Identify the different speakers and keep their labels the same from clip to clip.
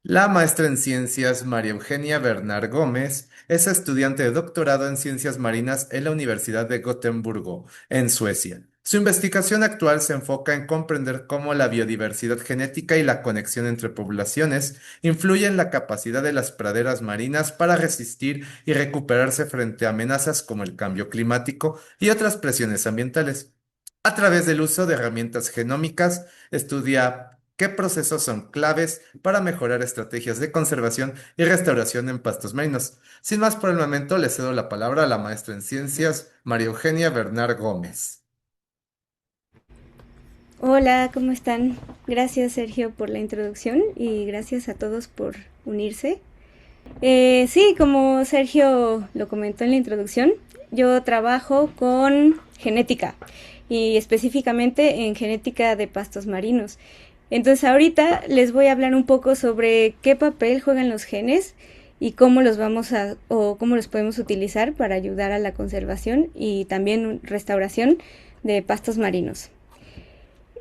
Speaker 1: La maestra en ciencias María Eugenia Bernard Gómez es estudiante de doctorado en ciencias marinas en la Universidad de Gotemburgo, en Suecia. Su investigación actual se enfoca en comprender cómo la biodiversidad genética y la conexión entre poblaciones influyen en la capacidad de las praderas marinas para resistir y recuperarse frente a amenazas como el cambio climático y otras presiones ambientales. A través del uso de herramientas genómicas, estudia qué procesos son claves para mejorar estrategias de conservación y restauración en pastos marinos. Sin más por el momento, le cedo la palabra a la maestra en ciencias, María Eugenia Bernard Gómez.
Speaker 2: Hola, ¿cómo están? Gracias Sergio por la introducción y gracias a todos por unirse. Sí, como Sergio lo comentó en la introducción, yo trabajo con genética y específicamente en genética de pastos marinos. Entonces ahorita les voy a hablar un poco sobre qué papel juegan los genes y cómo los vamos a o cómo los podemos utilizar para ayudar a la conservación y también restauración de pastos marinos.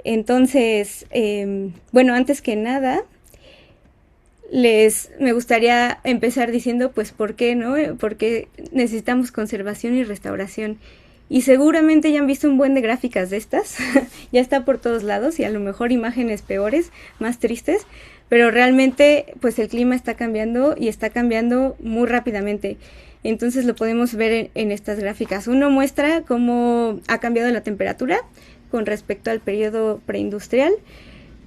Speaker 2: Entonces, bueno, antes que nada, me gustaría empezar diciendo, pues, ¿por qué, no? ¿Por qué necesitamos conservación y restauración? Y seguramente ya han visto un buen de gráficas de estas, ya está por todos lados y a lo mejor imágenes peores, más tristes, pero realmente, pues, el clima está cambiando y está cambiando muy rápidamente. Entonces lo podemos ver en estas gráficas. Uno muestra cómo ha cambiado la temperatura con respecto al periodo preindustrial,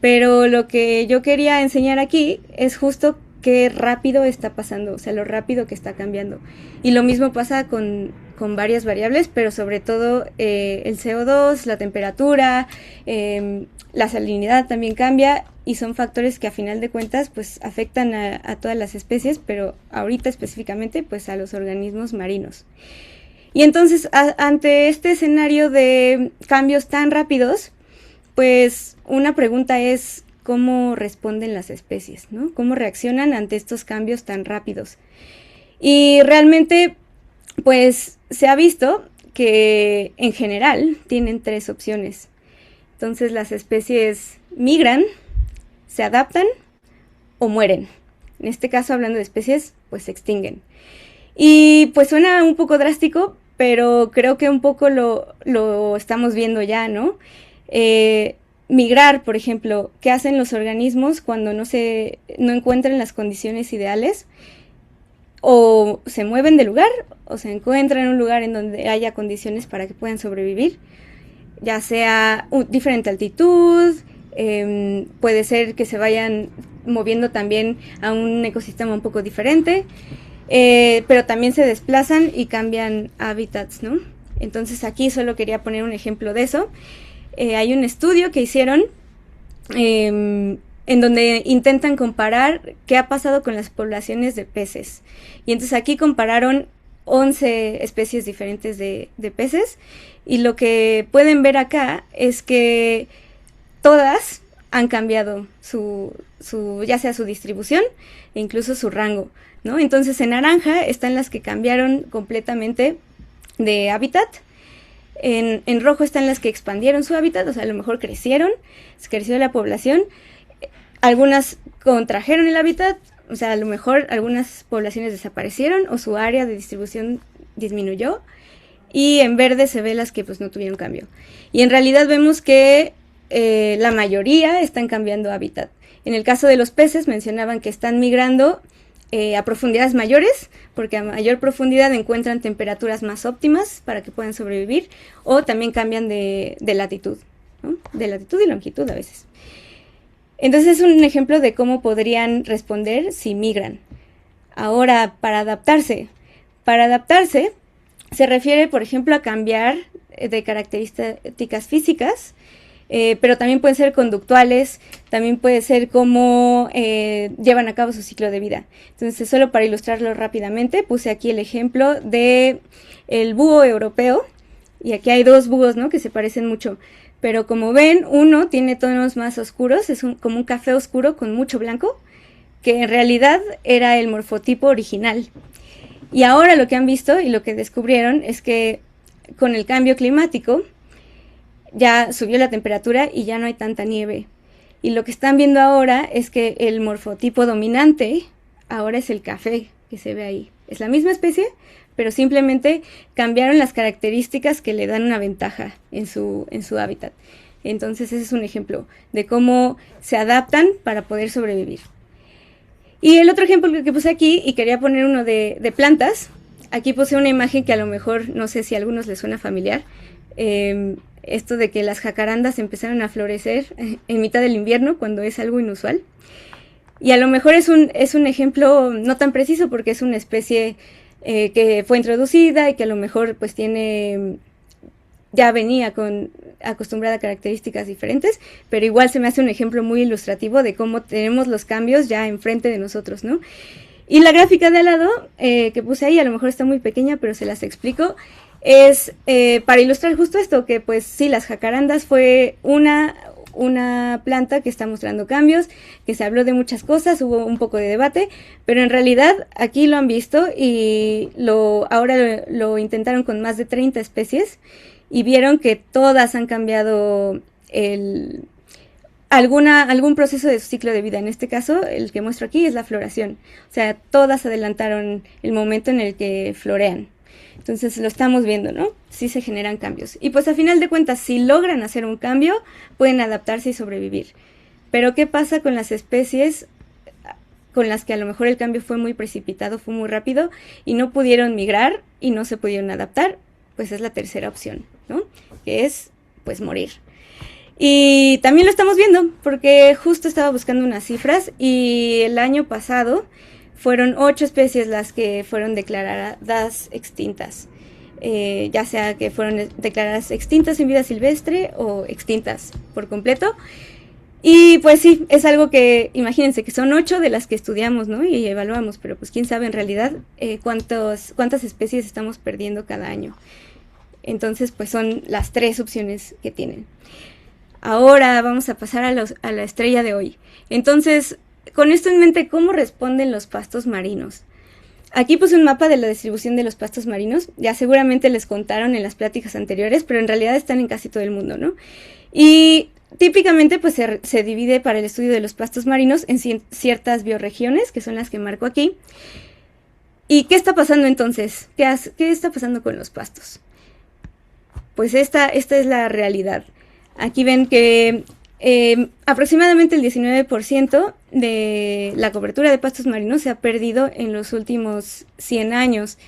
Speaker 2: pero lo que yo quería enseñar aquí es justo qué rápido está pasando, o sea, lo rápido que está cambiando. Y lo mismo pasa con varias variables, pero sobre todo el CO2, la temperatura, la salinidad también cambia y son factores que a final de cuentas pues afectan a todas las especies, pero ahorita específicamente pues a los organismos marinos. Y entonces, ante este escenario de cambios tan rápidos, pues una pregunta es cómo responden las especies, ¿no? ¿Cómo reaccionan ante estos cambios tan rápidos? Y realmente, pues se ha visto que en general tienen tres opciones. Entonces las especies migran, se adaptan o mueren. En este caso, hablando de especies, pues se extinguen. Y pues suena un poco drástico, pero creo que un poco lo estamos viendo ya, ¿no? Migrar, por ejemplo, ¿qué hacen los organismos cuando no encuentran las condiciones ideales? O se mueven de lugar, o se encuentran en un lugar en donde haya condiciones para que puedan sobrevivir, ya sea diferente altitud, puede ser que se vayan moviendo también a un ecosistema un poco diferente, pero también se desplazan y cambian hábitats, ¿no? Entonces aquí solo quería poner un ejemplo de eso. Hay un estudio que hicieron en donde intentan comparar qué ha pasado con las poblaciones de peces. Y entonces aquí compararon 11 especies diferentes de peces y lo que pueden ver acá es que todas han cambiado ya sea su distribución e incluso su rango, ¿no? Entonces en naranja están las que cambiaron completamente de hábitat. En rojo están las que expandieron su hábitat, o sea, a lo mejor creció la población. Algunas contrajeron el hábitat, o sea, a lo mejor algunas poblaciones desaparecieron o su área de distribución disminuyó. Y en verde se ve las que pues no tuvieron cambio. Y en realidad vemos que la mayoría están cambiando hábitat. En el caso de los peces mencionaban que están migrando a profundidades mayores, porque a mayor profundidad encuentran temperaturas más óptimas para que puedan sobrevivir, o también cambian de latitud, ¿no? De latitud y longitud a veces. Entonces es un ejemplo de cómo podrían responder si migran. Ahora, para adaptarse se refiere, por ejemplo, a cambiar de características físicas, pero también pueden ser conductuales, también puede ser cómo llevan a cabo su ciclo de vida. Entonces, solo para ilustrarlo rápidamente, puse aquí el ejemplo de el búho europeo, y aquí hay dos búhos, ¿no?, que se parecen mucho, pero como ven, uno tiene tonos más oscuros, como un café oscuro con mucho blanco, que en realidad era el morfotipo original. Y ahora lo que han visto y lo que descubrieron es que con el cambio climático ya subió la temperatura y ya no hay tanta nieve. Y lo que están viendo ahora es que el morfotipo dominante ahora es el café que se ve ahí. Es la misma especie, pero simplemente cambiaron las características que le dan una ventaja en su hábitat. Entonces ese es un ejemplo de cómo se adaptan para poder sobrevivir. Y el otro ejemplo que puse aquí, y quería poner uno de plantas, aquí puse una imagen que a lo mejor no sé si a algunos les suena familiar. Esto de que las jacarandas empezaron a florecer en mitad del invierno, cuando es algo inusual. Y a lo mejor es un ejemplo no tan preciso porque es una especie que fue introducida y que a lo mejor pues ya venía acostumbrada a características diferentes, pero igual se me hace un ejemplo muy ilustrativo de cómo tenemos los cambios ya enfrente de nosotros, ¿no? Y la gráfica de al lado que puse ahí, a lo mejor está muy pequeña, pero se las explico, es para ilustrar justo esto, que pues sí, las jacarandas fue una planta que está mostrando cambios, que se habló de muchas cosas, hubo un poco de debate, pero en realidad aquí lo han visto y ahora lo intentaron con más de 30 especies y vieron que todas han cambiado algún proceso de su ciclo de vida. En este caso, el que muestro aquí es la floración. O sea, todas adelantaron el momento en el que florean. Entonces lo estamos viendo, ¿no? Sí se generan cambios. Y pues a final de cuentas, si logran hacer un cambio, pueden adaptarse y sobrevivir. Pero ¿qué pasa con las especies con las que a lo mejor el cambio fue muy precipitado, fue muy rápido y no pudieron migrar y no se pudieron adaptar? Pues es la tercera opción, ¿no? Que es, pues, morir. Y también lo estamos viendo porque justo estaba buscando unas cifras y el año pasado fueron 8 especies las que fueron declaradas extintas, ya sea que fueron declaradas extintas en vida silvestre o extintas por completo. Y pues sí, es algo que, imagínense que son 8 de las que estudiamos, ¿no? Y evaluamos, pero pues quién sabe en realidad cuántas especies estamos perdiendo cada año. Entonces pues son las 3 opciones que tienen. Ahora vamos a pasar a la estrella de hoy. Entonces, con esto en mente, ¿cómo responden los pastos marinos? Aquí puse un mapa de la distribución de los pastos marinos. Ya seguramente les contaron en las pláticas anteriores, pero en realidad están en casi todo el mundo, ¿no? Y típicamente pues se divide para el estudio de los pastos marinos en ciertas bioregiones, que son las que marco aquí. ¿Y qué está pasando entonces? ¿Qué está pasando con los pastos? Pues esta es la realidad. Aquí ven que aproximadamente el 19% de la cobertura de pastos marinos se ha perdido en los últimos 100 años.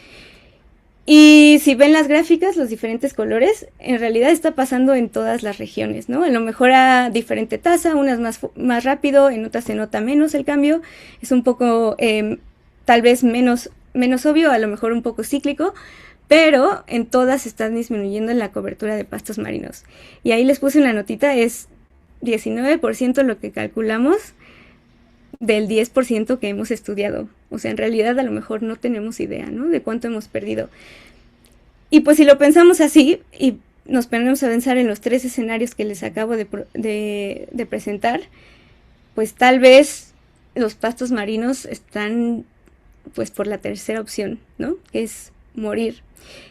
Speaker 2: Y si ven las gráficas, los diferentes colores, en realidad está pasando en todas las regiones, ¿no? A lo mejor a diferente tasa, unas más rápido, en otras se nota menos el cambio. Es un poco, tal vez menos obvio, a lo mejor un poco cíclico, pero en todas están disminuyendo la cobertura de pastos marinos. Y ahí les puse una notita, es 19% lo que calculamos del 10% que hemos estudiado. O sea, en realidad a lo mejor no tenemos idea, ¿no? De cuánto hemos perdido. Y pues si lo pensamos así y nos ponemos a pensar en los 3 escenarios que les acabo de presentar, pues tal vez los pastos marinos están pues por la tercera opción, ¿no? Que es morir.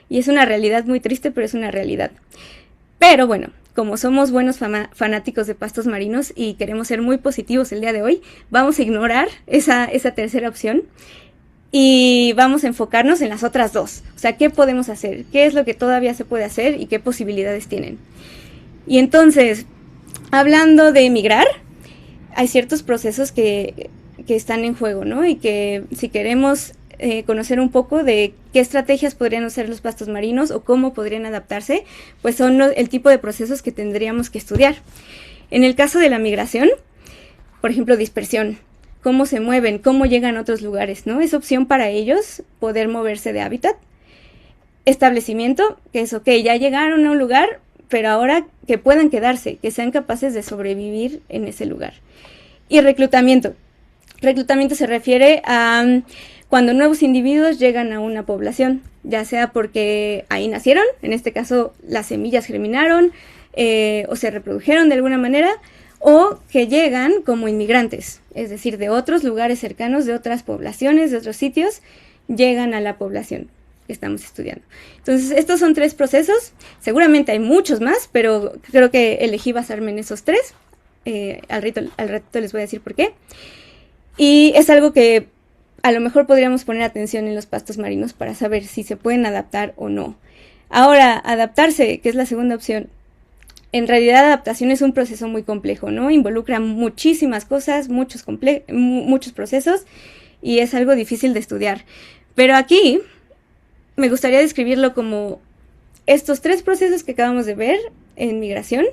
Speaker 2: Y es una realidad muy triste, pero es una realidad. Pero bueno, como somos buenos fanáticos de pastos marinos y queremos ser muy positivos el día de hoy, vamos a ignorar esa tercera opción y vamos a enfocarnos en las otras 2. O sea, ¿qué podemos hacer? ¿Qué es lo que todavía se puede hacer y qué posibilidades tienen? Y entonces, hablando de migrar, hay ciertos procesos que están en juego, ¿no? Y que si queremos conocer un poco de qué estrategias podrían usar los pastos marinos o cómo podrían adaptarse, pues son el tipo de procesos que tendríamos que estudiar. En el caso de la migración, por ejemplo, dispersión, cómo se mueven, cómo llegan a otros lugares, ¿no? Es opción para ellos poder moverse de hábitat. Establecimiento, que es ok, ya llegaron a un lugar, pero ahora que puedan quedarse, que sean capaces de sobrevivir en ese lugar. Y reclutamiento. Reclutamiento se refiere a cuando nuevos individuos llegan a una población, ya sea porque ahí nacieron, en este caso las semillas germinaron o se reprodujeron de alguna manera, o que llegan como inmigrantes, es decir, de otros lugares cercanos, de otras poblaciones, de otros sitios, llegan a la población que estamos estudiando. Entonces, estos son 3 procesos, seguramente hay muchos más, pero creo que elegí basarme en esos 3. al ratito les voy a decir por qué. Y es algo que a lo mejor podríamos poner atención en los pastos marinos para saber si se pueden adaptar o no. Ahora, adaptarse, que es la segunda opción. En realidad, adaptación es un proceso muy complejo, ¿no? Involucra muchísimas cosas, muchos procesos, y es algo difícil de estudiar. Pero aquí me gustaría describirlo como estos 3 procesos que acabamos de ver en migración.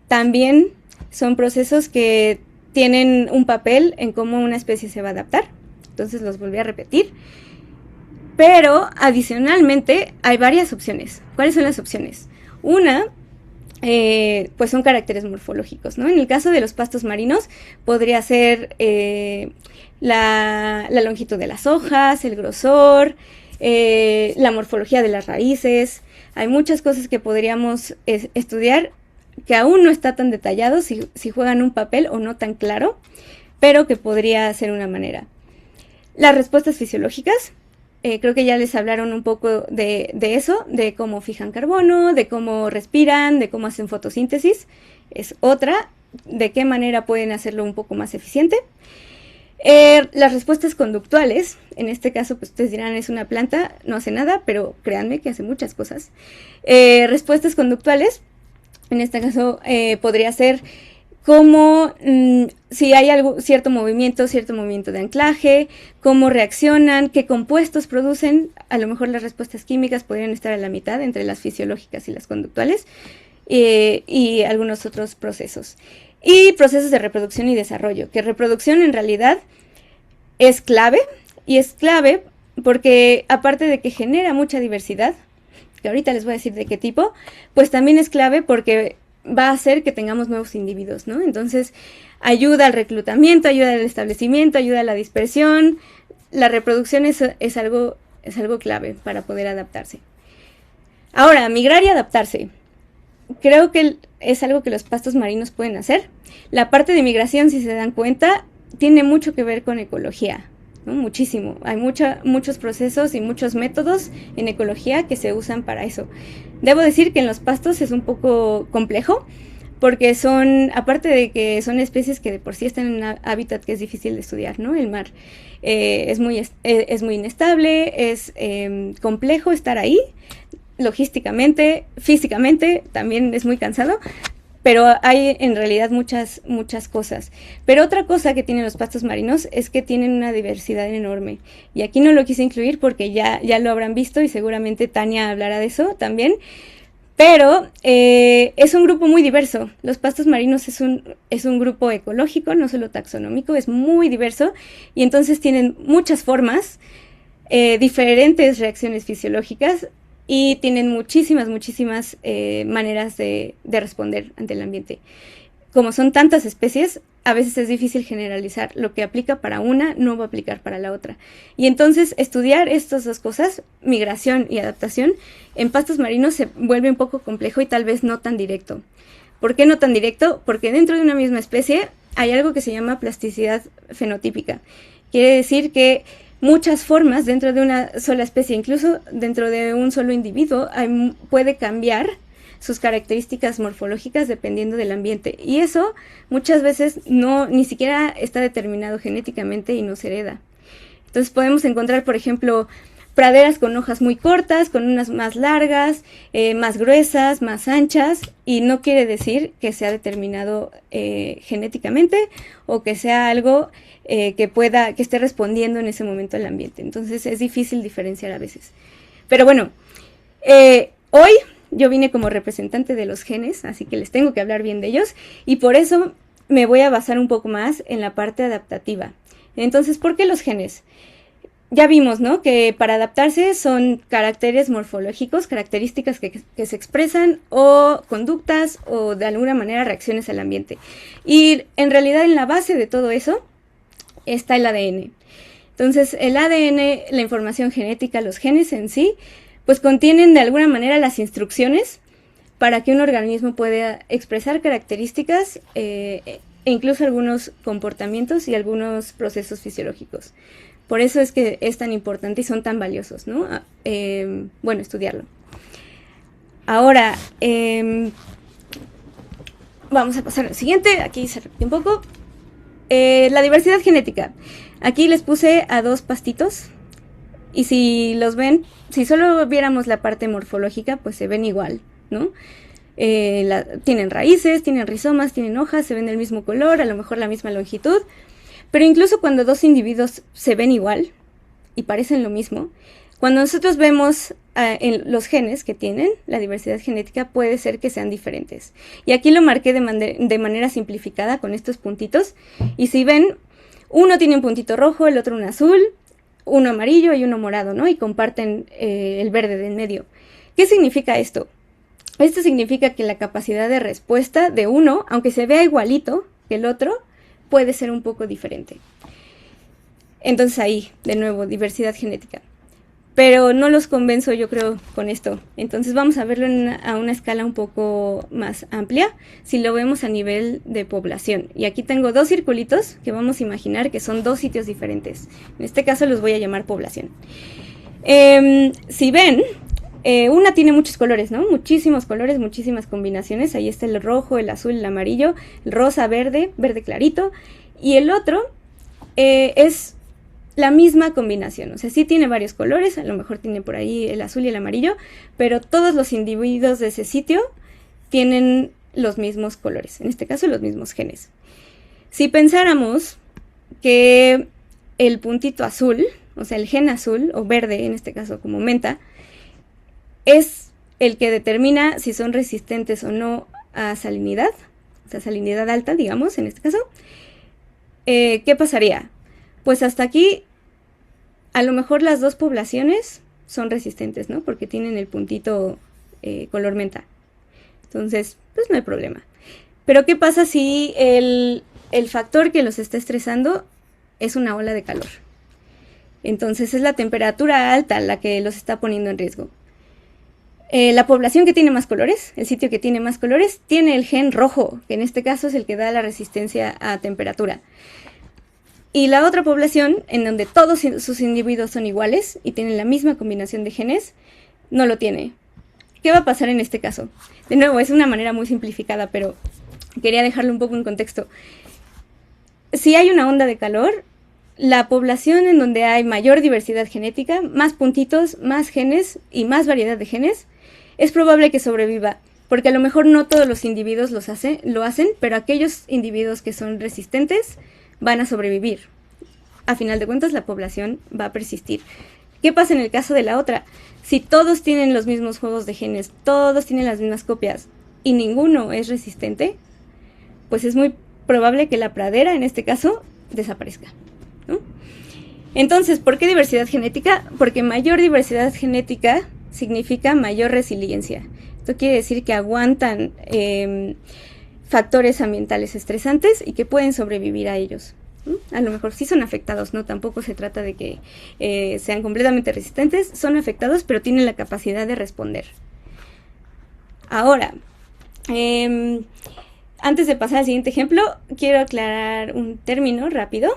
Speaker 2: También son procesos que tienen un papel en cómo una especie se va a adaptar. Entonces los volví a repetir. Pero adicionalmente hay varias opciones. ¿Cuáles son las opciones? Una, pues son caracteres morfológicos, ¿no? En el caso de los pastos marinos podría ser la longitud de las hojas, el grosor, la morfología de las raíces. Hay muchas cosas que podríamos estudiar que aún no está tan detallado si juegan un papel o no tan claro, pero que podría ser una manera. Las respuestas fisiológicas, creo que ya les hablaron un poco de eso, de cómo fijan carbono, de cómo respiran, de cómo hacen fotosíntesis. Es otra, de qué manera pueden hacerlo un poco más eficiente. Las respuestas conductuales, en este caso pues ustedes dirán es una planta, no hace nada, pero créanme que hace muchas cosas. Respuestas conductuales, en este caso podría ser como si hay cierto movimiento de anclaje, cómo reaccionan, qué compuestos producen. A lo mejor las respuestas químicas podrían estar a la mitad entre las fisiológicas y las conductuales, y algunos otros procesos. Y procesos de reproducción y desarrollo, que reproducción en realidad es clave, y es clave porque aparte de que genera mucha diversidad, que ahorita les voy a decir de qué tipo, pues también es clave porque va a hacer que tengamos nuevos individuos, ¿no? Entonces ayuda al reclutamiento, ayuda al establecimiento, ayuda a la dispersión. La reproducción es algo clave para poder adaptarse. Ahora, migrar y adaptarse. Creo que es algo que los pastos marinos pueden hacer. La parte de migración, si se dan cuenta, tiene mucho que ver con ecología, ¿no? Muchísimo. Hay muchos procesos y muchos métodos en ecología que se usan para eso. Debo decir que en los pastos es un poco complejo, porque aparte de que son especies que de por sí están en un hábitat que es difícil de estudiar, ¿no? El mar es muy inestable, es complejo estar ahí. Logísticamente, físicamente, también es muy cansado, pero hay en realidad muchas cosas. Pero otra cosa que tienen los pastos marinos es que tienen una diversidad enorme, y aquí no lo quise incluir porque ya lo habrán visto y seguramente Tania hablará de eso también, pero es un grupo muy diverso. Los pastos marinos es un grupo ecológico, no solo taxonómico, es muy diverso, y entonces tienen muchas formas, diferentes reacciones fisiológicas, y tienen muchísimas maneras de responder ante el ambiente. Como son tantas especies, a veces es difícil generalizar. Lo que aplica para una no va a aplicar para la otra. Y entonces estudiar estas dos cosas, migración y adaptación, en pastos marinos se vuelve un poco complejo y tal vez no tan directo. ¿Por qué no tan directo? Porque dentro de una misma especie hay algo que se llama plasticidad fenotípica. Quiere decir que muchas formas dentro de una sola especie, incluso dentro de un solo individuo, puede cambiar sus características morfológicas dependiendo del ambiente. Y eso muchas veces ni siquiera está determinado genéticamente y no se hereda. Entonces podemos encontrar, por ejemplo, praderas con hojas muy cortas, con unas más largas, más gruesas, más anchas, y no quiere decir que sea determinado genéticamente o que sea algo que esté respondiendo en ese momento al ambiente. Entonces es difícil diferenciar a veces. Pero bueno, hoy yo vine como representante de los genes, así que les tengo que hablar bien de ellos, y por eso me voy a basar un poco más en la parte adaptativa. Entonces, ¿por qué los genes? Ya vimos, ¿no?, que para adaptarse son caracteres morfológicos, características que se expresan, o conductas, o de alguna manera reacciones al ambiente. Y en realidad en la base de todo eso está el ADN. Entonces el ADN, la información genética, los genes en sí, pues contienen de alguna manera las instrucciones para que un organismo pueda expresar características e incluso algunos comportamientos y algunos procesos fisiológicos. Por eso es que es tan importante y son tan valiosos, ¿no? Estudiarlo. Ahora, vamos a pasar al siguiente. Aquí se repite un poco. La diversidad genética. Aquí les puse a dos pastitos. Y si los ven, si solo viéramos la parte morfológica, pues se ven igual, ¿no? Tienen raíces, tienen rizomas, tienen hojas, se ven del mismo color, a lo mejor la misma longitud. Pero incluso cuando dos individuos se ven igual y parecen lo mismo, cuando nosotros vemos en los genes que tienen, la diversidad genética puede ser que sean diferentes. Y aquí lo marqué de manera simplificada con estos puntitos. Y si ven, uno tiene un puntito rojo, el otro un azul, uno amarillo y uno morado, ¿no? Y comparten el verde del medio. ¿Qué significa esto? Esto significa que la capacidad de respuesta de uno, aunque se vea igualito que el otro, puede ser un poco diferente. Entonces ahí, de nuevo, diversidad genética. Pero no los convenzo, yo creo, con esto. Entonces vamos a verlo a una escala un poco más amplia, si lo vemos a nivel de población. Y aquí tengo dos circulitos que vamos a imaginar que son dos sitios diferentes. En este caso los voy a llamar población. Si ven, una tiene muchos colores, ¿no? Muchísimos colores, muchísimas combinaciones. Ahí está el rojo, el azul, el amarillo, el rosa, verde, verde clarito. Y el otro es la misma combinación, o sea, sí tiene varios colores, a lo mejor tiene por ahí el azul y el amarillo, pero todos los individuos de ese sitio tienen los mismos colores, en este caso los mismos genes. Si pensáramos que el puntito azul, o sea, el gen azul o verde, en este caso como menta, es el que determina si son resistentes o no a salinidad, o sea, salinidad alta, digamos, en este caso, ¿qué pasaría? Pues hasta aquí, a lo mejor las dos poblaciones son resistentes, ¿no? Porque tienen el puntito color menta. Entonces, pues no hay problema. Pero ¿qué pasa si el factor que los está estresando es una ola de calor? Entonces es la temperatura alta la que los está poniendo en riesgo. La población que tiene más colores, el sitio que tiene más colores, tiene el gen rojo, que en este caso es el que da la resistencia a temperatura. Y la otra población, en donde todos sus individuos son iguales y tienen la misma combinación de genes, no lo tiene. ¿Qué va a pasar en este caso? De nuevo, es una manera muy simplificada, pero quería dejarlo un poco en contexto. Si hay una onda de calor, la población en donde hay mayor diversidad genética, más puntitos, más genes y más variedad de genes, es probable que sobreviva, porque a lo mejor no todos los individuos lo hacen, pero aquellos individuos que son resistentes van a sobrevivir. A final de cuentas, la población va a persistir. ¿Qué pasa en el caso de la otra? Si todos tienen los mismos juegos de genes, todos tienen las mismas copias y ninguno es resistente, pues es muy probable que la pradera, en este caso, desaparezca, ¿no? Entonces, ¿por qué diversidad genética? Porque mayor diversidad genética significa mayor resiliencia. Esto quiere decir que aguantan factores ambientales estresantes y que pueden sobrevivir a ellos. A lo mejor sí son afectados, no, tampoco se trata de que sean completamente resistentes, son afectados, pero tienen la capacidad de responder. Ahora, antes de pasar al siguiente ejemplo, quiero aclarar un término rápido.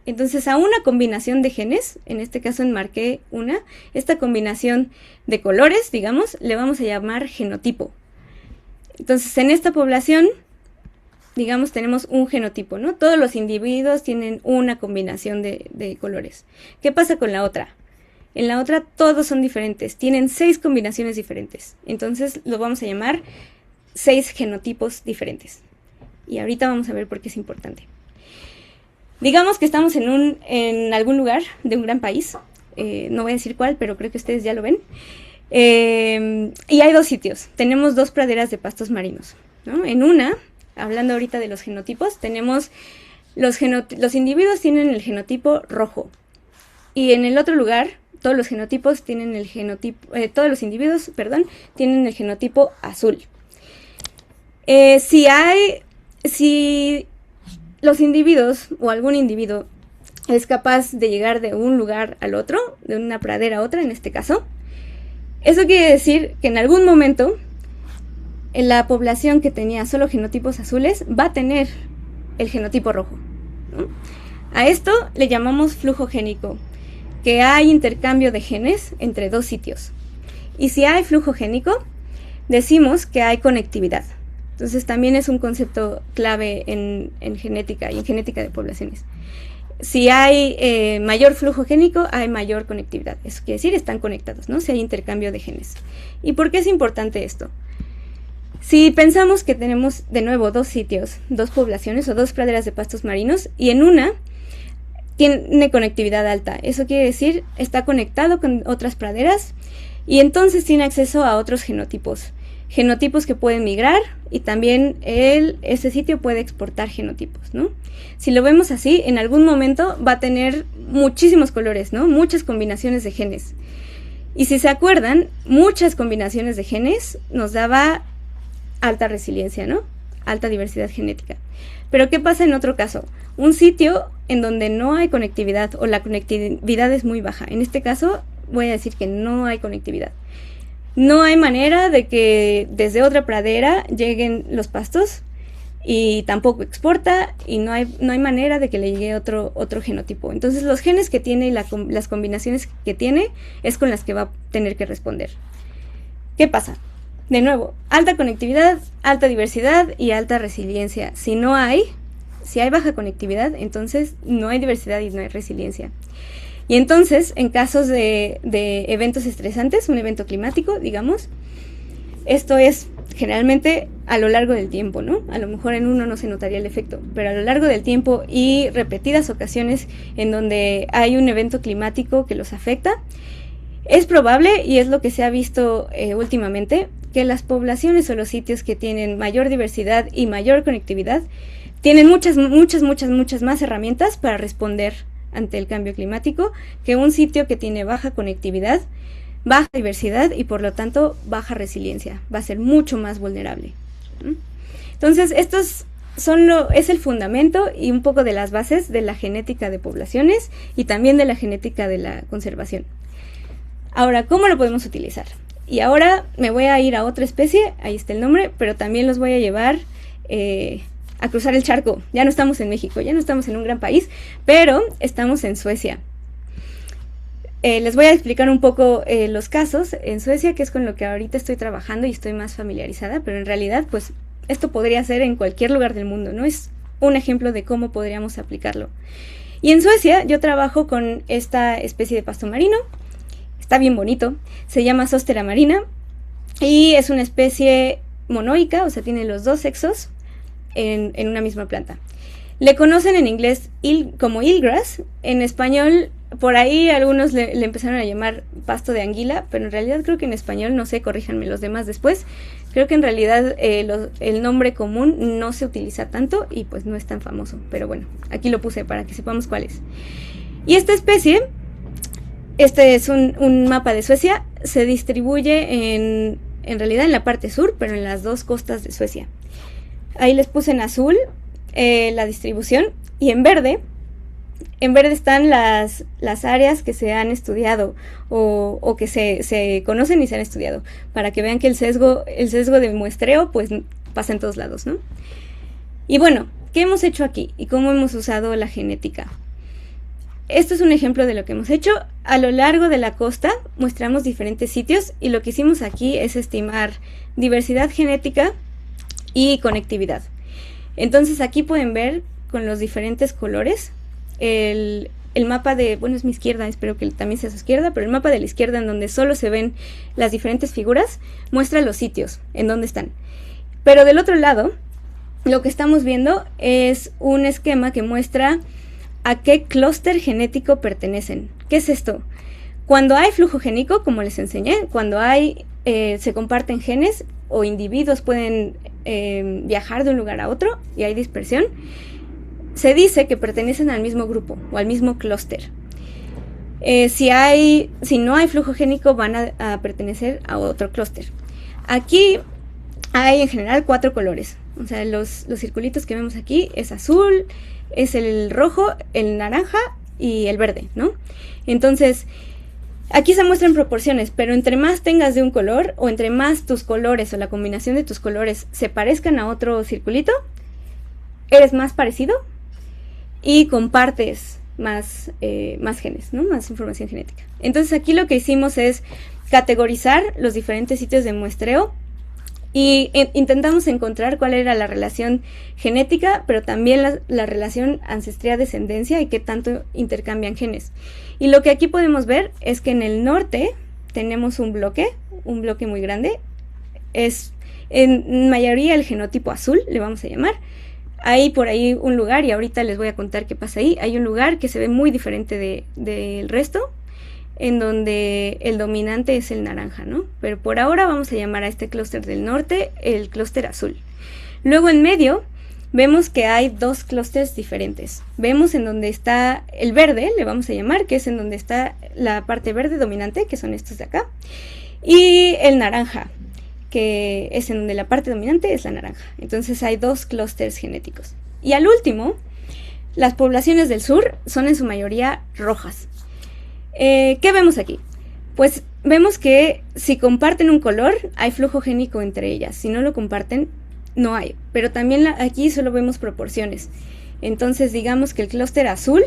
Speaker 2: Entonces, a una combinación de genes, en este caso enmarqué esta combinación de colores, digamos, le vamos a llamar genotipo. Entonces, en esta población, digamos, tenemos un genotipo, ¿no? Todos los individuos tienen una combinación de colores. ¿Qué pasa con la otra? En la otra todos son diferentes, tienen 6 combinaciones diferentes. Entonces, lo vamos a llamar 6 genotipos diferentes. Y ahorita vamos a ver por qué es importante. Digamos que estamos en algún lugar de un gran país. No voy a decir cuál, pero creo que ustedes ya lo ven. Y hay dos sitios. Tenemos 2 praderas de pastos marinos, ¿no? En una, hablando ahorita de los genotipos, tenemos los individuos tienen el genotipo rojo. Y en el otro lugar, todos los individuos, tienen el genotipo azul. Si los individuos o algún individuo es capaz de llegar de un lugar al otro, de una pradera a otra en este caso, eso quiere decir que en algún momento en la población que tenía solo genotipos azules va a tener el genotipo rojo, ¿no? A esto le llamamos flujo génico, que hay intercambio de genes entre 2 sitios. Y si hay flujo génico, decimos que hay conectividad. Entonces también es un concepto clave en genética y en genética de poblaciones. Si hay mayor flujo génico, hay mayor conectividad. Eso quiere decir, están conectados, ¿no? Si hay intercambio de genes. ¿Y por qué es importante esto? Si pensamos que tenemos, de nuevo, dos sitios, dos poblaciones o dos praderas de pastos marinos, y en una tiene conectividad alta. Eso quiere decir, está conectado con otras praderas y entonces tiene acceso a otros genotipos. Genotipos que pueden migrar y también ese sitio puede exportar genotipos, ¿no? Si lo vemos así, en algún momento va a tener muchísimos colores, ¿no? Muchas combinaciones de genes. Y si se acuerdan, muchas combinaciones de genes nos daba alta resiliencia, ¿no? Alta diversidad genética. Pero ¿qué pasa en otro caso? Un sitio en donde no hay conectividad o la conectividad es muy baja. En este caso voy a decir que no hay conectividad. No hay manera de que desde otra pradera lleguen los pastos y tampoco exporta y no hay manera de que le llegue otro genotipo. Entonces los genes que tiene y las combinaciones que tiene es con las que va a tener que responder. ¿Qué pasa? De nuevo, alta conectividad, alta diversidad y alta resiliencia. Si hay baja conectividad, entonces no hay diversidad y no hay resiliencia. Y entonces, en casos de eventos estresantes, un evento climático, digamos, esto es generalmente a lo largo del tiempo, ¿no? A lo mejor en uno no se notaría el efecto, pero a lo largo del tiempo y repetidas ocasiones en donde hay un evento climático que los afecta, es probable, y es lo que se ha visto últimamente, que las poblaciones o los sitios que tienen mayor diversidad y mayor conectividad tienen muchas más herramientas para responder ante el cambio climático que un sitio que tiene baja conectividad, baja diversidad y por lo tanto baja resiliencia. Va a ser mucho más vulnerable. Entonces, estos es el fundamento y un poco de las bases de la genética de poblaciones y también de la genética de la conservación. Ahora, ¿cómo lo podemos utilizar? Y ahora me voy a ir a otra especie, ahí está el nombre, pero también los voy a llevar a cruzar el charco. Ya no estamos en México, ya no estamos en un gran país, pero estamos en Suecia. Les voy a explicar un poco los casos en Suecia, que es con lo que ahorita estoy trabajando y estoy más familiarizada, pero en realidad, pues, esto podría ser en cualquier lugar del mundo, ¿no? Es un ejemplo de cómo podríamos aplicarlo. Y en Suecia yo trabajo con esta especie de pasto marino. Está bien bonito, se llama Zostera marina y es una especie monoica, o sea, tiene los dos sexos en una misma planta. Le conocen en inglés como eelgrass, en español por ahí algunos le empezaron a llamar pasto de anguila, pero en realidad creo que en español, no sé, corríjanme los demás después, creo que en realidad el nombre común no se utiliza tanto y pues no es tan famoso, pero bueno, aquí lo puse para que sepamos cuál es. Y esta especie... Este es un mapa de Suecia, se distribuye en realidad en la parte sur, pero en las dos costas de Suecia. Ahí les puse en azul la distribución y en verde están las áreas que se han estudiado o que se conocen y se han estudiado, para que vean que el sesgo de muestreo pues pasa en todos lados, ¿no? Y bueno, ¿qué hemos hecho aquí y cómo hemos usado la genética? Esto es un ejemplo de lo que hemos hecho. A lo largo de la costa muestramos diferentes sitios y lo que hicimos aquí es estimar diversidad genética y conectividad. Entonces aquí pueden ver con los diferentes colores el mapa de, bueno, es mi izquierda, espero que también sea su izquierda, pero el mapa de la izquierda en donde solo se ven las diferentes figuras muestra los sitios en donde están. Pero del otro lado, lo que estamos viendo es un esquema que muestra a qué clúster genético pertenecen. ¿Qué es esto? Cuando hay flujo génico, como les enseñé, cuando se comparten genes o individuos pueden viajar de un lugar a otro y hay dispersión, se dice que pertenecen al mismo grupo o al mismo clúster. Si no hay flujo génico, van a pertenecer a otro clúster. Aquí hay en general 4 colores. O sea, los circulitos que vemos aquí es azul, es el rojo, el naranja y el verde, ¿no? Entonces, aquí se muestran proporciones, pero entre más tengas de un color, o entre más tus colores o la combinación de tus colores se parezcan a otro circulito, eres más parecido y compartes más genes, ¿no? Más información genética. Entonces aquí lo que hicimos es categorizar los diferentes sitios de muestreo Y intentamos encontrar cuál era la relación genética, pero también la relación ancestría-descendencia y qué tanto intercambian genes. Y lo que aquí podemos ver es que en el norte tenemos un bloque muy grande. Es en mayoría el genotipo azul, le vamos a llamar. Hay por ahí un lugar, y ahorita les voy a contar qué pasa ahí. Hay un lugar que se ve muy diferente del resto, en donde el dominante es el naranja, ¿no? Pero por ahora vamos a llamar a este clúster del norte el clúster azul. Luego en medio vemos que hay dos clústeres diferentes. Vemos en donde está el verde, le vamos a llamar, que es en donde está la parte verde dominante, que son estos de acá, y el naranja, que es en donde la parte dominante es la naranja. Entonces hay dos clústeres genéticos. Y al último, las poblaciones del sur son en su mayoría rojas. ¿Qué vemos aquí? Pues vemos que si comparten un color, hay flujo génico entre ellas. Si no lo comparten, no hay. Pero también aquí solo vemos proporciones. Entonces digamos que el clúster azul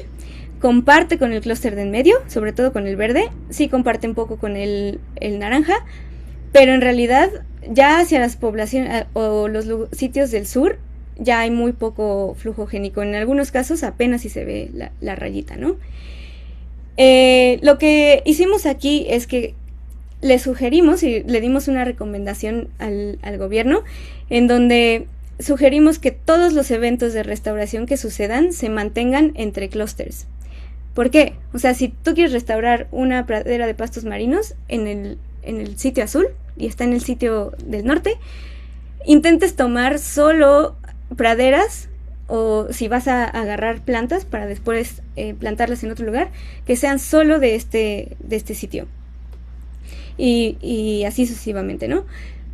Speaker 2: comparte con el clúster de en medio, sobre todo con el verde. Sí comparte un poco con el naranja, pero en realidad ya hacia las poblaciones o los sitios del sur ya hay muy poco flujo génico. En algunos casos apenas si se ve la rayita, ¿no? Lo que hicimos aquí es que le sugerimos y le dimos una recomendación al gobierno en donde sugerimos que todos los eventos de restauración que sucedan se mantengan entre clústeres. ¿Por qué? O sea, si tú quieres restaurar una pradera de pastos marinos en el sitio azul y está en el sitio del norte, intentes tomar solo praderas, o si vas a agarrar plantas para después plantarlas en otro lugar, que sean solo de este sitio. Y así sucesivamente, ¿no?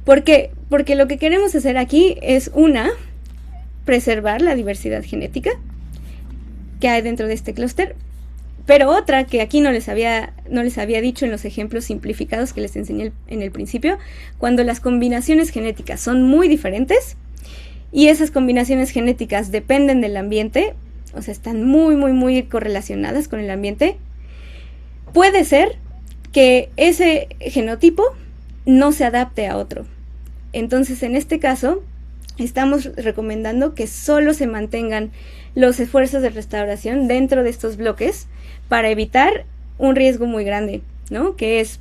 Speaker 2: ¿Por qué? Porque lo que queremos hacer aquí es, preservar la diversidad genética que hay dentro de este clúster, pero otra que aquí no les había dicho en los ejemplos simplificados que les enseñé en el principio, cuando las combinaciones genéticas son muy diferentes, y esas combinaciones genéticas dependen del ambiente, o sea, están muy, muy, muy correlacionadas con el ambiente, puede ser que ese genotipo no se adapte a otro. Entonces, en este caso, estamos recomendando que solo se mantengan los esfuerzos de restauración dentro de estos bloques para evitar un riesgo muy grande, ¿no? Que es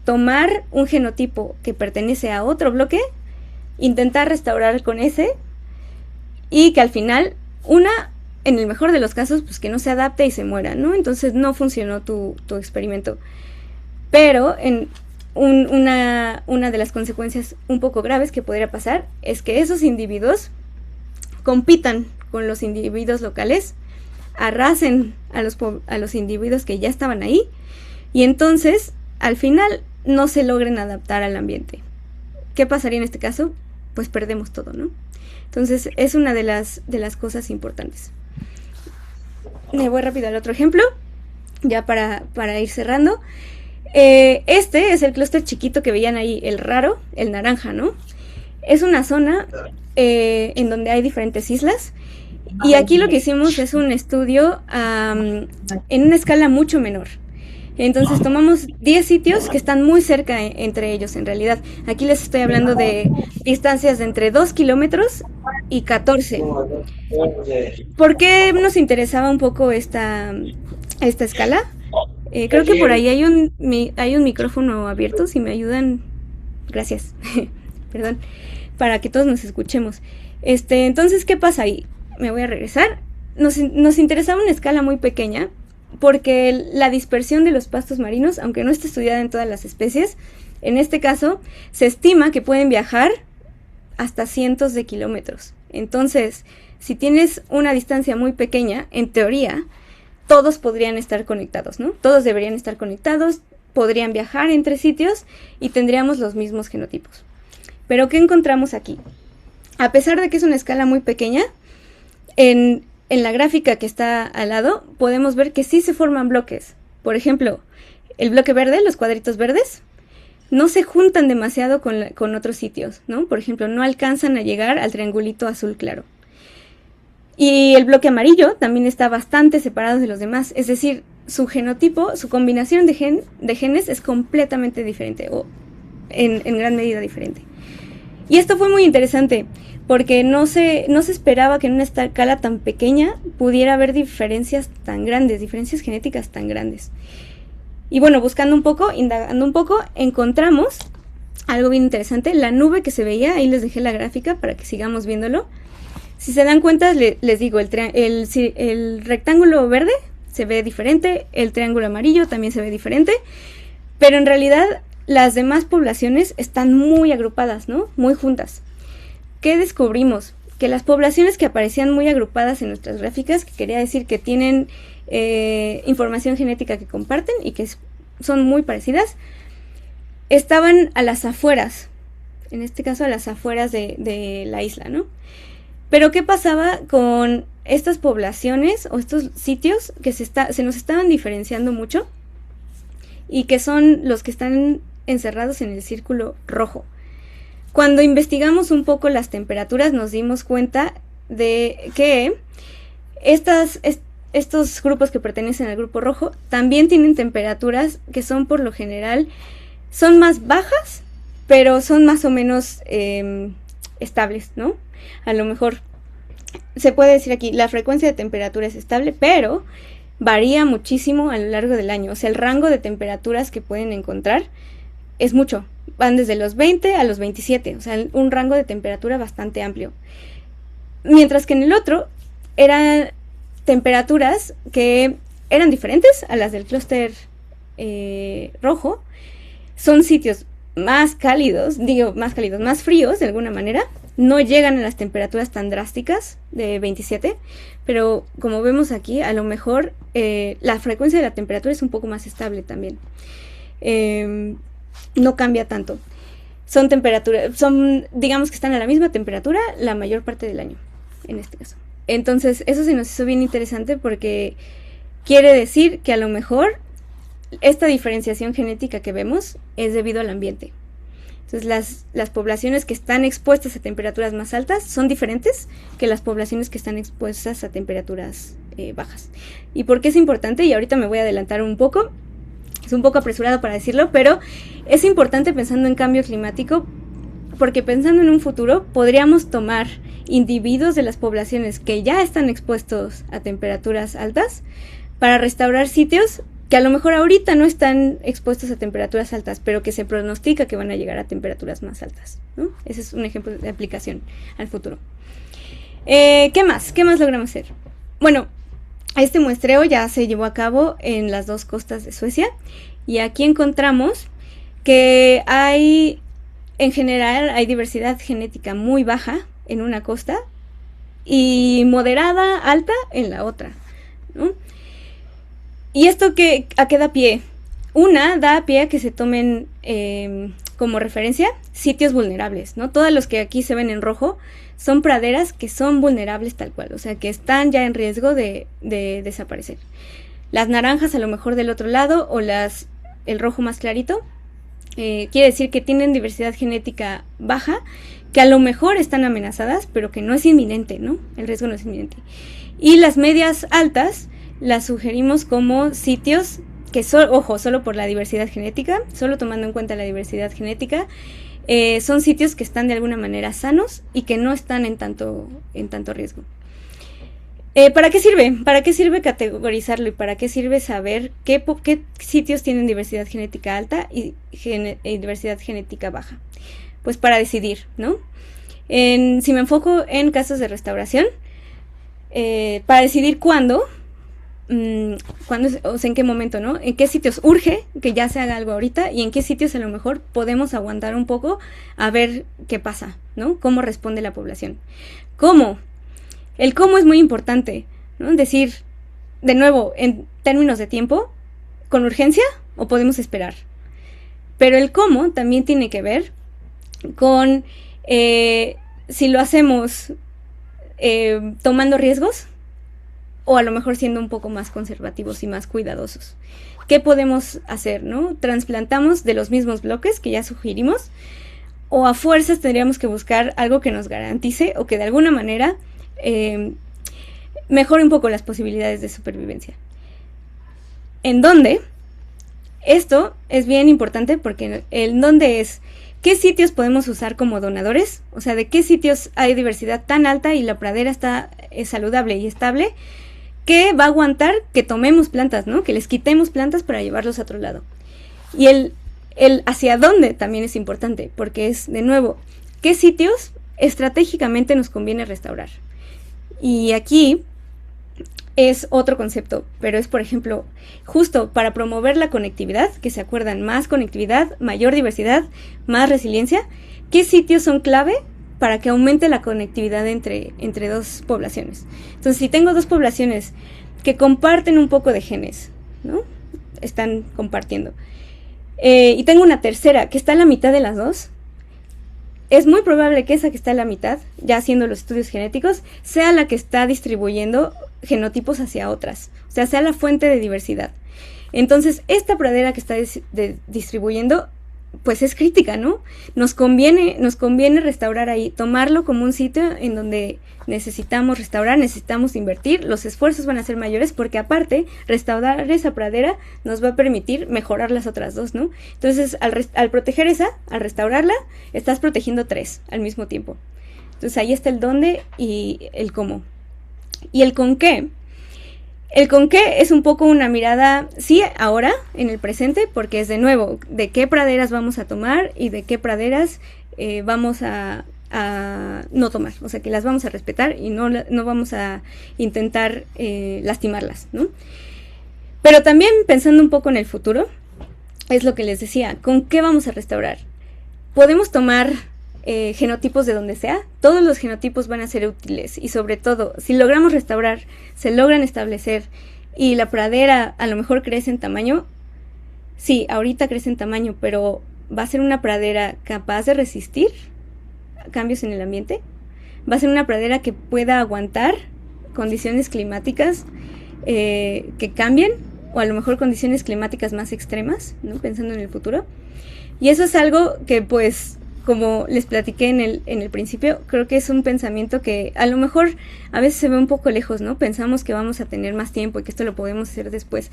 Speaker 2: tomar un genotipo que pertenece a otro bloque, intentar restaurar con ese, y que al final, en el mejor de los casos, pues que no se adapte y se muera, ¿no? Entonces no funcionó tu experimento. Pero una de las consecuencias un poco graves que podría pasar es que esos individuos compitan con los individuos locales, arrasen a los individuos que ya estaban ahí, y entonces al final no se logren adaptar al ambiente. ¿Qué pasaría en este caso? Pues perdemos todo, ¿no? Entonces es una de las cosas importantes. Me voy rápido al otro ejemplo, ya para ir cerrando. Este es el clúster chiquito que veían ahí, el raro, el naranja, ¿no? Es una zona en donde hay diferentes islas, y aquí lo que hicimos es un estudio en una escala mucho menor. Entonces tomamos 10 sitios que están muy cerca entre ellos en realidad. Aquí les estoy hablando de distancias de entre 2 kilómetros y 14. ¿Por qué nos interesaba un poco esta escala? Creo que por ahí hay un micrófono abierto, si me ayudan. Gracias. Perdón. Para que todos nos escuchemos. Entonces, ¿qué pasa ahí? Me voy a regresar. Nos interesaba una escala muy pequeña, porque la dispersión de los pastos marinos, aunque no esté estudiada en todas las especies, en este caso se estima que pueden viajar hasta cientos de kilómetros. Entonces, si tienes una distancia muy pequeña, en teoría, todos podrían estar conectados, ¿no? Todos deberían estar conectados, podrían viajar entre sitios y tendríamos los mismos genotipos. Pero ¿qué encontramos aquí? A pesar de que es una escala muy pequeña, en la gráfica que está al lado podemos ver que sí se forman bloques. Por ejemplo, el bloque verde, los cuadritos verdes, no se juntan demasiado con otros sitios, ¿no? Por ejemplo, no alcanzan a llegar al triangulito azul claro. Y el bloque amarillo también está bastante separado de los demás, es decir, su genotipo, su combinación de genes es completamente diferente, o en gran medida diferente. Y esto fue muy interesante, porque no se esperaba que en una escala tan pequeña pudiera haber diferencias tan grandes, diferencias genéticas tan grandes. Y bueno, buscando un poco, indagando un poco, encontramos algo bien interesante. La nube que se veía, ahí les dejé la gráfica para que sigamos viéndolo. Si se dan cuenta, les digo, el rectángulo verde se ve diferente, el triángulo amarillo también se ve diferente, pero en realidad las demás poblaciones están muy agrupadas, ¿no? Muy juntas. ¿Qué descubrimos? Que las poblaciones que aparecían muy agrupadas en nuestras gráficas, que quería decir que tienen información genética que comparten y que son muy parecidas, estaban a las afueras, en este caso a las afueras de la isla, ¿no? Pero ¿qué pasaba con estas poblaciones o estos sitios que se nos estaban diferenciando mucho y que son los que están encerrados en el círculo rojo? Cuando investigamos un poco las temperaturas nos dimos cuenta de que estos grupos que pertenecen al grupo rojo también tienen temperaturas que son por lo general, son más bajas, pero son más o menos estables, ¿no? A lo mejor se puede decir aquí, la frecuencia de temperatura es estable, pero varía muchísimo a lo largo del año. O sea, el rango de temperaturas que pueden encontrar es mucho. Van desde los 20 a los 27, o sea, un rango de temperatura bastante amplio. Mientras que en el otro eran temperaturas que eran diferentes a las del clúster rojo. Son sitios más cálidos, más fríos de alguna manera. No llegan a las temperaturas tan drásticas de 27, pero como vemos aquí, a lo mejor la frecuencia de la temperatura es un poco más estable también. No cambia tanto. Digamos que están a la misma temperatura la mayor parte del año, en este caso. Entonces, eso se nos hizo bien interesante porque quiere decir que a lo mejor esta diferenciación genética que vemos es debido al ambiente. Entonces, las poblaciones que están expuestas a temperaturas más altas son diferentes que las poblaciones que están expuestas a temperaturas bajas. ¿Y por qué es importante? Y ahorita me voy a adelantar un poco. Es un poco apresurado para decirlo, pero es importante pensando en cambio climático, porque pensando en un futuro podríamos tomar individuos de las poblaciones que ya están expuestos a temperaturas altas para restaurar sitios que a lo mejor ahorita no están expuestos a temperaturas altas, pero que se pronostica que van a llegar a temperaturas más altas, ¿no? Ese es un ejemplo de aplicación al futuro. ¿Qué más? ¿Qué más logramos hacer? Bueno, este muestreo ya se llevó a cabo en las dos costas de Suecia y aquí encontramos que en general hay diversidad genética muy baja en una costa y moderada, alta en la otra, ¿no? ¿Y esto a qué da pie? Da pie a que se tomen como referencia sitios vulnerables, ¿no? Todos los que aquí se ven en rojo son praderas que son vulnerables tal cual, o sea, que están ya en riesgo de desaparecer. Las naranjas a lo mejor del otro lado o el rojo más clarito, quiere decir que tienen diversidad genética baja, que a lo mejor están amenazadas, pero que no es inminente, ¿no? El riesgo no es inminente. Y las medias altas las sugerimos como sitios que, solo por la diversidad genética, solo tomando en cuenta la diversidad genética, son sitios que están de alguna manera sanos y que no están en tanto riesgo. ¿Para qué sirve? ¿Para qué sirve categorizarlo y para qué sirve saber qué sitios tienen diversidad genética alta y diversidad genética baja? Pues para decidir, ¿no? Si me enfoco en casos de restauración, para decidir cuándo, o sea, en qué momento, ¿no? En qué sitios urge que ya se haga algo ahorita y en qué sitios a lo mejor podemos aguantar un poco a ver qué pasa, ¿no? Cómo responde la población. ¿Cómo? El cómo es muy importante, ¿no? Decir, de nuevo, en términos de tiempo, ¿con urgencia o podemos esperar? Pero el cómo también tiene que ver con si lo hacemos tomando riesgos o a lo mejor siendo un poco más conservativos y más cuidadosos. ¿Qué podemos hacer, no? ¿Trasplantamos de los mismos bloques que ya sugerimos? ¿O a fuerzas tendríamos que buscar algo que nos garantice o que de alguna manera mejore un poco las posibilidades de supervivencia? ¿En dónde? Esto es bien importante porque el dónde es ¿Qué sitios podemos usar como donadores? O sea, ¿de qué sitios hay diversidad tan alta y la pradera es saludable y estable que va a aguantar que tomemos plantas, ¿no? Que les quitemos plantas para llevarlos a otro lado. Y el hacia dónde también es importante, porque es, de nuevo, ¿qué sitios estratégicamente nos conviene restaurar? Y aquí es otro concepto, pero es, por ejemplo, justo para promover la conectividad, que se acuerdan, más conectividad, mayor diversidad, más resiliencia, ¿qué sitios son clave para que aumente la conectividad entre dos poblaciones? Entonces, si tengo dos poblaciones que comparten un poco de genes, ¿no? Están compartiendo, y tengo una tercera que está a la mitad de las dos, es muy probable que esa que está a la mitad, ya haciendo los estudios genéticos, sea la que está distribuyendo genotipos hacia otras, o sea la fuente de diversidad. Entonces, esta pradera que está distribuyendo, pues es crítica, ¿no? Nos conviene restaurar ahí, tomarlo como un sitio en donde necesitamos restaurar, necesitamos invertir, los esfuerzos van a ser mayores porque aparte, restaurar esa pradera nos va a permitir mejorar las otras dos, ¿no? Entonces, al proteger esa, al restaurarla, estás protegiendo tres al mismo tiempo. Entonces, ahí está el dónde y el cómo. ¿Y el con qué? El con qué es un poco una mirada, sí, ahora, en el presente, porque es de nuevo, de qué praderas vamos a tomar y de qué praderas vamos a no tomar, o sea, que las vamos a respetar y no vamos a intentar lastimarlas, ¿no? Pero también pensando un poco en el futuro, es lo que les decía, ¿con qué vamos a restaurar? Podemos tomar genotipos de donde sea, todos los genotipos van a ser útiles y sobre todo, si logramos restaurar, se logran establecer y la pradera a lo mejor crece en tamaño, sí, ahorita crece en tamaño, pero va a ser una pradera capaz de resistir cambios en el ambiente, va a ser una pradera que pueda aguantar condiciones climáticas que cambien o a lo mejor condiciones climáticas más extremas, ¿no? Pensando en el futuro. Y eso es algo que pues como les platiqué en el principio, creo que es un pensamiento que a lo mejor a veces se ve un poco lejos, ¿no? Pensamos que vamos a tener más tiempo y que esto lo podemos hacer después,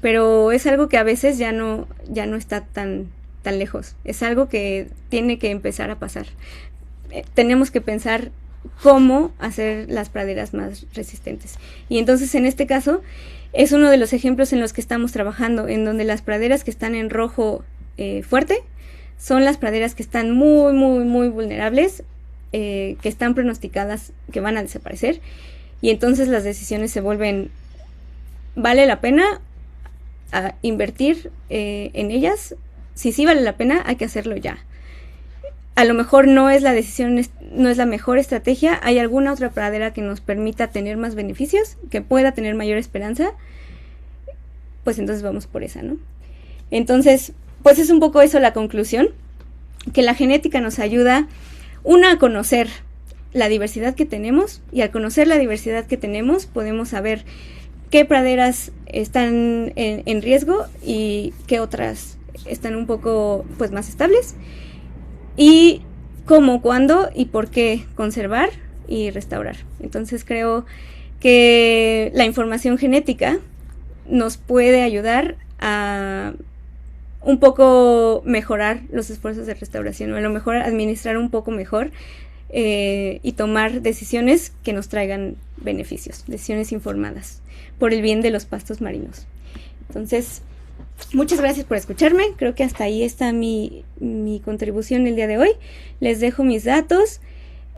Speaker 2: pero es algo que a veces ya no está tan lejos, es algo que tiene que empezar a pasar. Tenemos que pensar cómo hacer las praderas más resistentes. Y entonces en este caso es uno de los ejemplos en los que estamos trabajando, en donde las praderas que están en rojo fuerte son las praderas que están muy, muy, muy vulnerables, que están pronosticadas que van a desaparecer. Y entonces las decisiones se vuelven, ¿vale la pena invertir en ellas? Si sí vale la pena, hay que hacerlo ya. A lo mejor no es la decisión, no es la mejor estrategia, hay alguna otra pradera que nos permita tener más beneficios, que pueda tener mayor esperanza, pues entonces vamos por esa, ¿no? Entonces, pues es un poco eso la conclusión, que la genética nos ayuda, a conocer la diversidad que tenemos, y al conocer la diversidad que tenemos, podemos saber qué praderas están en riesgo y qué otras están un poco pues más estables, y cómo, cuándo y por qué conservar y restaurar. Entonces creo que la información genética nos puede ayudar a un poco mejorar los esfuerzos de restauración, o a lo mejor administrar un poco mejor y tomar decisiones que nos traigan beneficios, decisiones informadas por el bien de los pastos marinos. Entonces, muchas gracias por escucharme. Creo que hasta ahí está mi contribución el día de hoy. Les dejo mis datos.